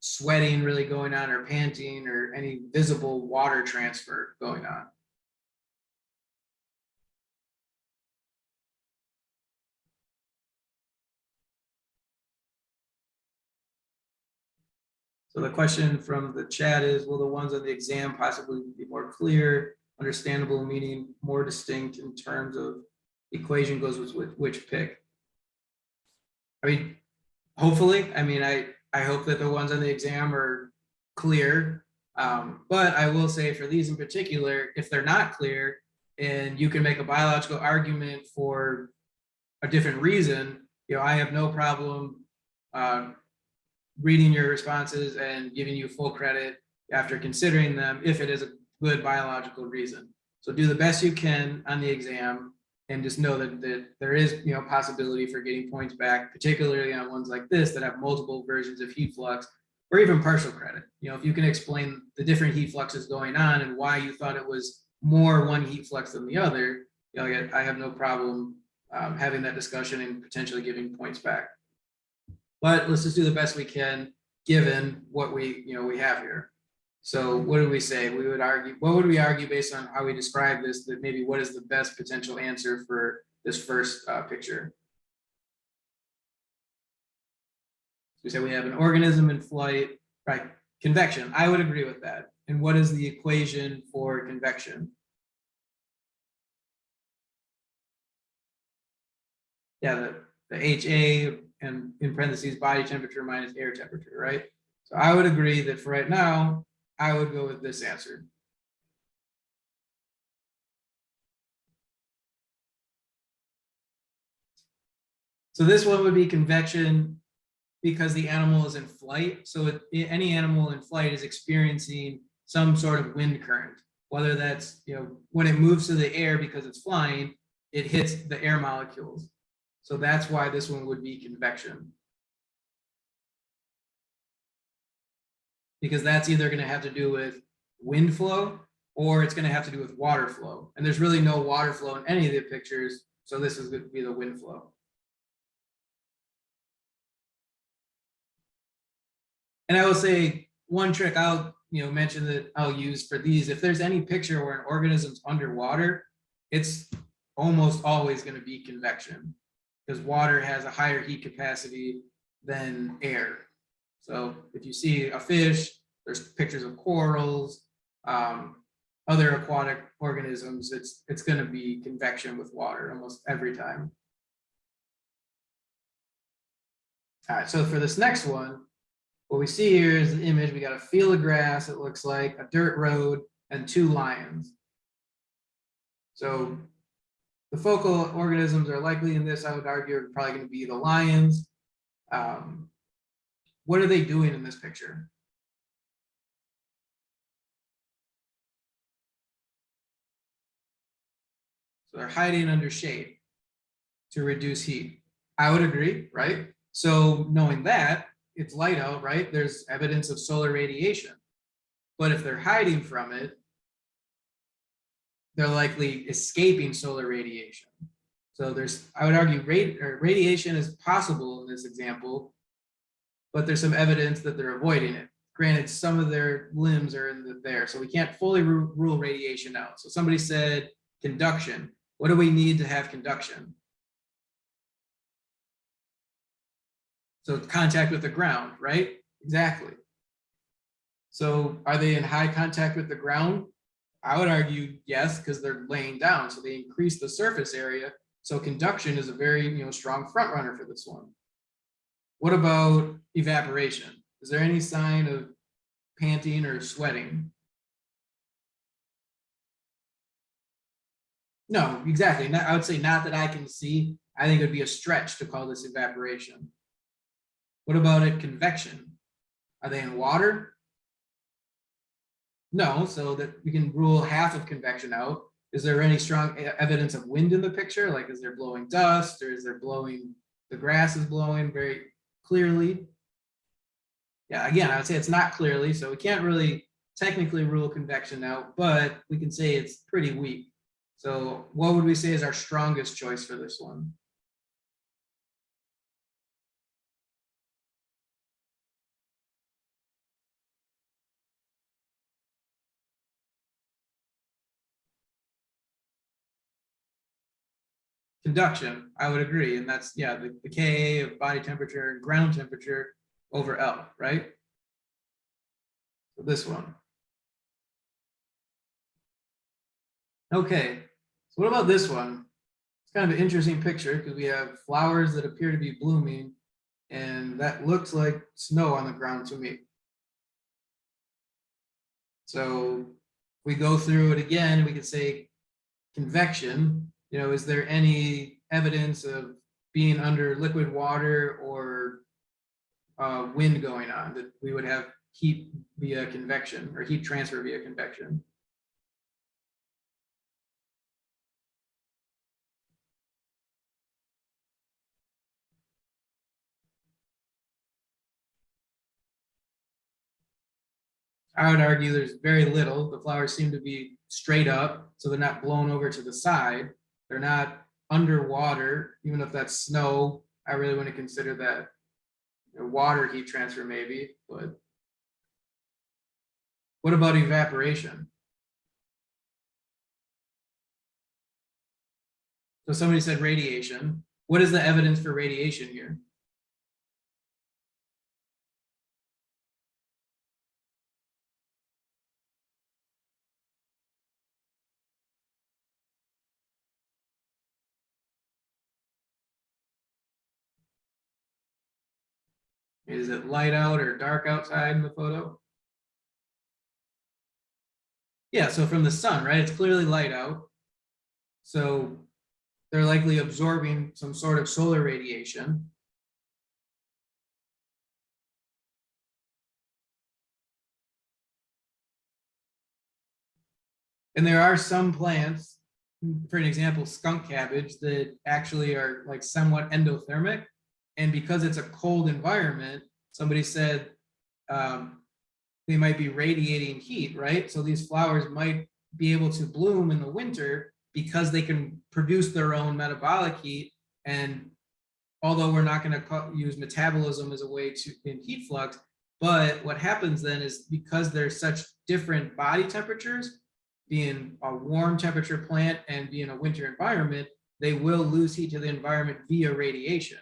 sweating really going on or panting or any visible water transfer going on. So the question from the chat is, will the ones on the exam possibly be more clear, understandable, meaning more distinct in terms of equation goes with which pick? I mean, hopefully, I hope that the ones on the exam are clear. But I will say for these in particular, if they're not clear and you can make a biological argument for a different reason, I have no problem reading your responses and giving you full credit after considering them if it is a good biological reason. So do the best you can on the exam and just know that there is, possibility for getting points back, particularly on ones like this that have multiple versions of heat flux or even partial credit. If you can explain the different heat fluxes going on and why you thought it was more one heat flux than the other, I have no problem having that discussion and potentially giving points back. But let's just do the best we can given what we have here. So what do we say? We would argue, what would we argue based on how we describe this, that maybe what is the best potential answer for this first picture? We say we have an organism in flight, right? Convection, I would agree with that. And what is the equation for convection? Yeah, the HA and in parentheses body temperature minus air temperature, right? So I would agree that for right now, I would go with this answer. So this one would be convection because the animal is in flight. So any animal in flight is experiencing some sort of wind current, whether that's, when it moves to the air because it's flying, it hits the air molecules. So that's why this one would be convection. Because that's either going to have to do with wind flow or it's going to have to do with water flow. And there's really no water flow in any of the pictures. So this is going to be the wind flow. And I will say one trick I'll mention that I'll use for these, if there's any picture where an organism's underwater, it's almost always going to be convection because water has a higher heat capacity than air. So if you see a fish, there's pictures of corals, other aquatic organisms, it's going to be convection with water almost every time. All right, so for this next one, what we see here is the image. We got a field of grass, it looks like, a dirt road, and 2 lions. So the focal organisms are likely in this, I would argue, are probably going to be the lions. What are they doing in this picture? So they're hiding under shade to reduce heat. I would agree, right? So knowing that, it's light out, right? There's evidence of solar radiation. But if they're hiding from it, they're likely escaping solar radiation. So I would argue radiation is possible in this example, but there's some evidence that they're avoiding it. Granted, some of their limbs are in there, so we can't fully rule radiation out. So somebody said conduction. What do we need to have conduction? So contact with the ground, right? Exactly. So are they in high contact with the ground? I would argue yes, because they're laying down. So they increase the surface area. So conduction is a very strong front runner for this one. What about evaporation? Is there any sign of panting or sweating? No, exactly. I would say not that I can see. I think it would be a stretch to call this evaporation. What about it convection? Are they in water? No, so that we can rule half of convection out. Is there any strong evidence of wind in the picture? Like, is there blowing dust or is there blowing, the grass is blowing very clearly? Yeah, again, I would say it's not clearly, so we can't really technically rule convection out, but we can say it's pretty weak. So what would we say is our strongest choice for this one? Conduction, I would agree. And that's, yeah, the Ka of body temperature and ground temperature over L, right? So this one. Okay, so what about this one? It's kind of an interesting picture because we have flowers that appear to be blooming and that looks like snow on the ground to me. So we go through it again, we could say convection, is there any evidence of being under liquid water or wind going on that we would have heat via convection or heat transfer via convection? I would argue there's very little. The flowers seem to be straight up, so they're not blown over to the side. They're not underwater, even if that's snow. I really wouldn't consider that water heat transfer maybe, but what about evaporation? So somebody said radiation. What is the evidence for radiation here? Is it light out or dark outside in the photo? Yeah, so from the sun, right? It's clearly light out. So they're likely absorbing some sort of solar radiation. And there are some plants, for an example, skunk cabbage, that actually are like somewhat endothermic. And because it's a cold environment, somebody said they might be radiating heat, right? So these flowers might be able to bloom in the winter because they can produce their own metabolic heat. And although we're not going to use metabolism as a way to in heat flux, but what happens then is because there's such different body temperatures, being a warm temperature plant and being a winter environment, they will lose heat to the environment via radiation.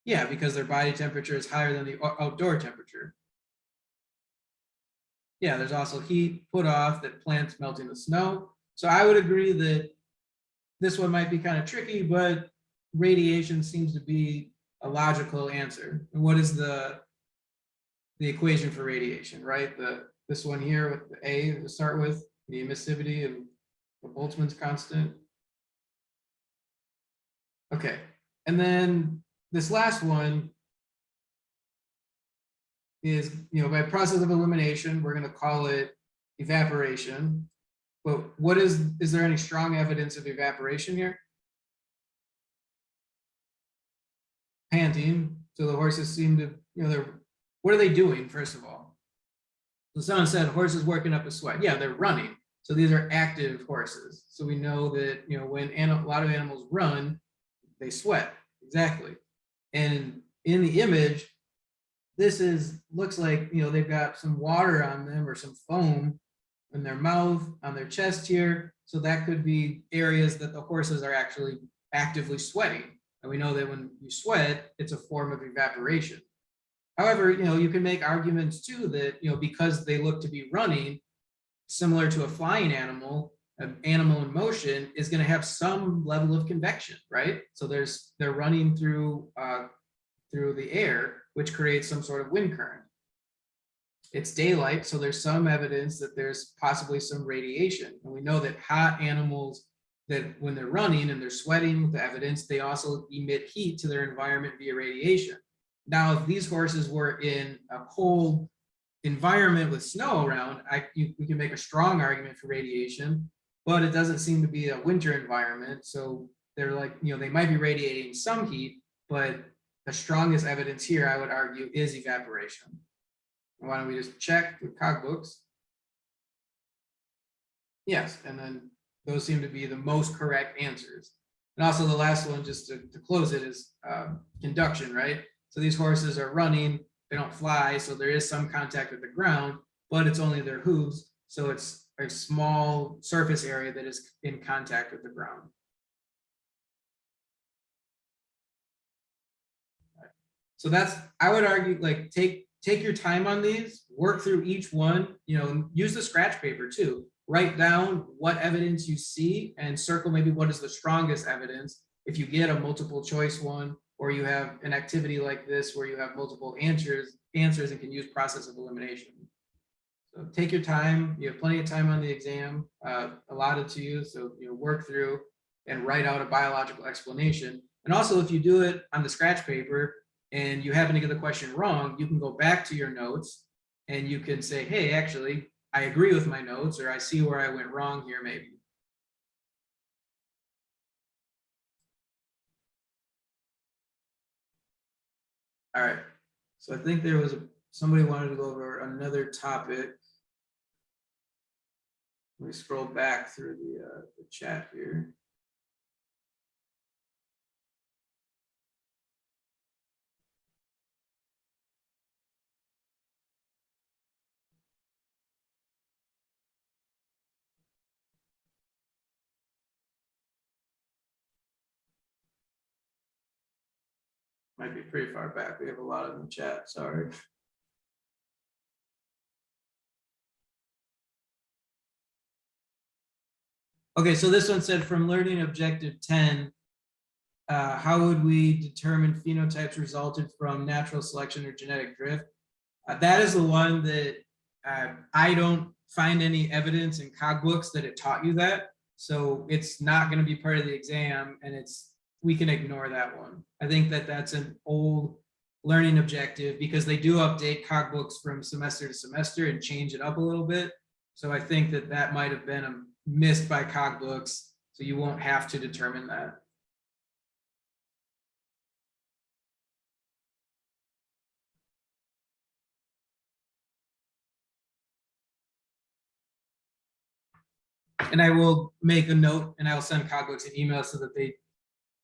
Yeah, because their body temperature is higher than the outdoor temperature. Yeah, there's also heat put off that plants melting the snow. So I would agree that this one might be kind of tricky, but radiation seems to be a logical answer. And what is the equation for radiation, right? This one here with the A to start with, the emissivity and the Boltzmann's constant. Okay, and then this last one is, by process of elimination, we're going to call it evaporation. But what is there any strong evidence of evaporation here? Panting. So the horses seem to, what are they doing, first of all? So someone said horses working up a sweat. Yeah, they're running. So these are active horses. So we know that, when a lot of animals run, they sweat. Exactly. And in the image, this looks like, they've got some water on them or some foam in their mouth, on their chest here. So that could be areas that the horses are actually actively sweating. And we know that when you sweat, it's a form of evaporation. However, you can make arguments too that, because they look to be running, similar to a flying animal, an animal in motion is going to have some level of convection, right? So they're running through the air, which creates some sort of wind current. It's daylight, so there's some evidence that there's possibly some radiation. And we know that hot animals, that when they're running and they're sweating, the evidence, they also emit heat to their environment via radiation. Now, if these horses were in a cold environment with snow around, we can make a strong argument for radiation, but it doesn't seem to be a winter environment. So they're like, they might be radiating some heat, but the strongest evidence here, I would argue, is evaporation. Why don't we just check the cog books? Yes, and then those seem to be the most correct answers. And also the last one, just to close it, is conduction, right? So these horses are running, they don't fly, so there is some contact with the ground, but it's only their hooves, so it's a small surface area that is in contact with the ground. So I would argue, like, take your time on these, work through each one, use the scratch paper too. Write down what evidence you see and circle maybe what is the strongest evidence. If you get a multiple choice one, or you have an activity like this where you have multiple answers and can use process of elimination. So take your time. You have plenty of time on the exam allotted to you. So work through and write out a biological explanation. And also, if you do it on the scratch paper and you happen to get the question wrong, you can go back to your notes and you can say, hey, actually, I agree with my notes, or I see where I went wrong here maybe. All right. So I think there was somebody wanted to go over another topic. Let me scroll back through the chat here. Might be pretty far back. We have a lot in the chat, sorry. Okay, so this one said from learning objective 10, how would we determine phenotypes resulted from natural selection or genetic drift? That is the one that I don't find any evidence in cog books that it taught you that. So it's not going to be part of the exam, and we can ignore that one. I think that that's an old learning objective because they do update cog books from semester to semester and change it up a little bit. So I think that that might have been missed by cog books. So you won't have to determine that. And I will make a note and I'll send cogbooks an email so that they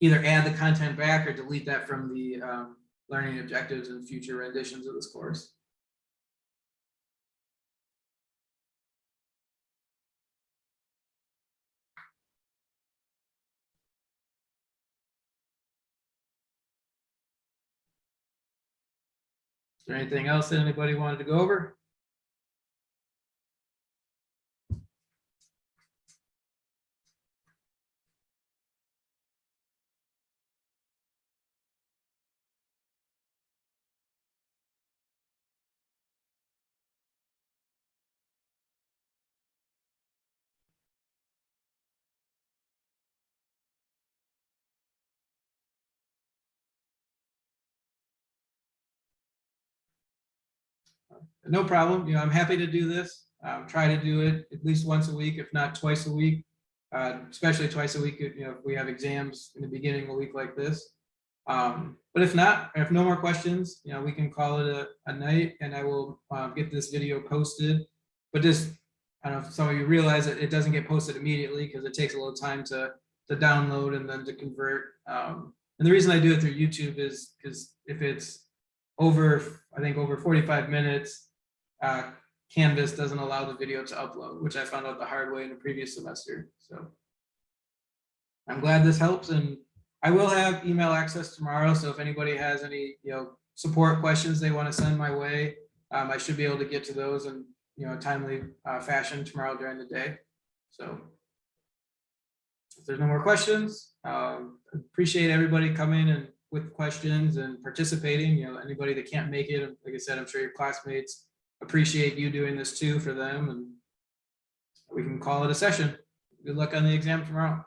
either add the content back or delete that from the learning objectives and future renditions of this course. Is there anything else that anybody wanted to go over? No problem. I'm happy to do this. Try to do it at least once a week, if not twice a week, especially twice a week. If we have exams in the beginning of a week like this. But if not, if no more questions, we can call it a night, and I will get this video posted. But just, I don't know if some of you realize that it doesn't get posted immediately because it takes a little time to download and then to convert. And the reason I do it through YouTube is because if it's over 45 minutes, Canvas doesn't allow the video to upload, which I found out the hard way in the previous semester. So I'm glad this helps, and I will have email access tomorrow. So if anybody has any support questions they want to send my way, I should be able to get to those in a timely fashion tomorrow during the day. So if there's no more questions, appreciate everybody coming and with questions and participating. Anybody that can't make it, like I said, I'm sure your classmates appreciate you doing this too for them, and we can call it a session. Good luck on the exam tomorrow.